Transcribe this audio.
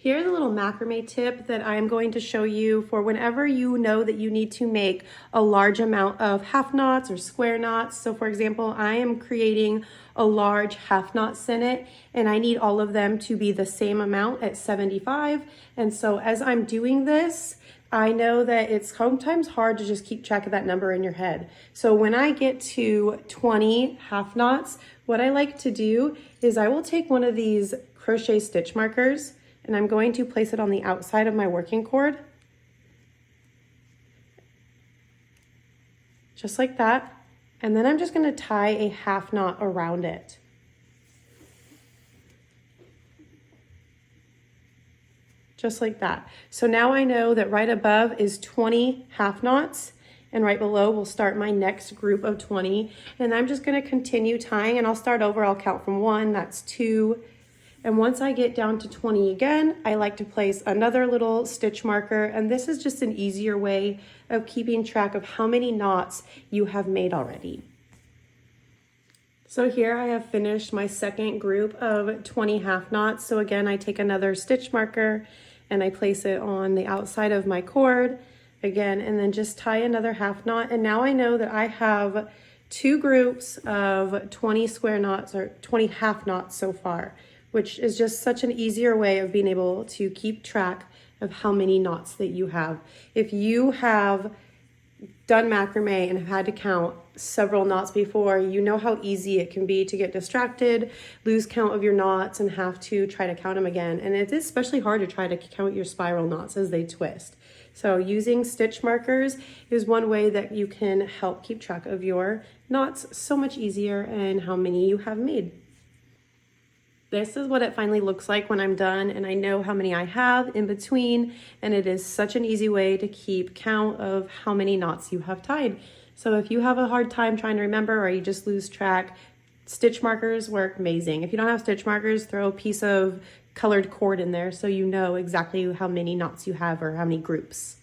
Here's a little macrame tip that I'm going to show you for whenever you know that you need to make a large amount of half knots or square knots. So for example, I am creating a large half knot sinnet and I need all of them to be the same amount at 75. And so as I'm doing this, I know that it's sometimes hard to just keep track of that number in your head. So when I get to 20 half knots, what I like to do is I will take one of these crochet stitch markers and I'm going to place it on the outside of my working cord. Just like that. And then I'm just going to tie a half knot around it. Just like that. So now I know that right above is 20 half knots and right below will start my next group of 20. And I'm just going to continue tying and I'll start over. I'll count from 1, that's 2. And once I get down to 20 again, I like to place another little stitch marker. And this is just an easier way of keeping track of how many knots you have made already. So here I have finished my second group of 20 half knots. So again, I take another stitch marker and I place it on the outside of my cord again, and then just tie another half knot. And now I know that I have 2 groups of 20 square knots or 20 half knots so far, which is just such an easier way of being able to keep track of how many knots that you have. If you have done macrame and have had to count several knots before, you know how easy it can be to get distracted, lose count of your knots, and have to try to count them again. And it is especially hard to try to count your spiral knots as they twist. So using stitch markers is one way that you can help keep track of your knots so much easier and how many you have made. This is what it finally looks like when I'm done and I know how many I have in between, and it is such an easy way to keep count of how many knots you have tied. So if you have a hard time trying to remember or you just lose track, stitch markers work amazing. If you don't have stitch markers, throw a piece of colored cord in there so you know exactly how many knots you have or how many groups.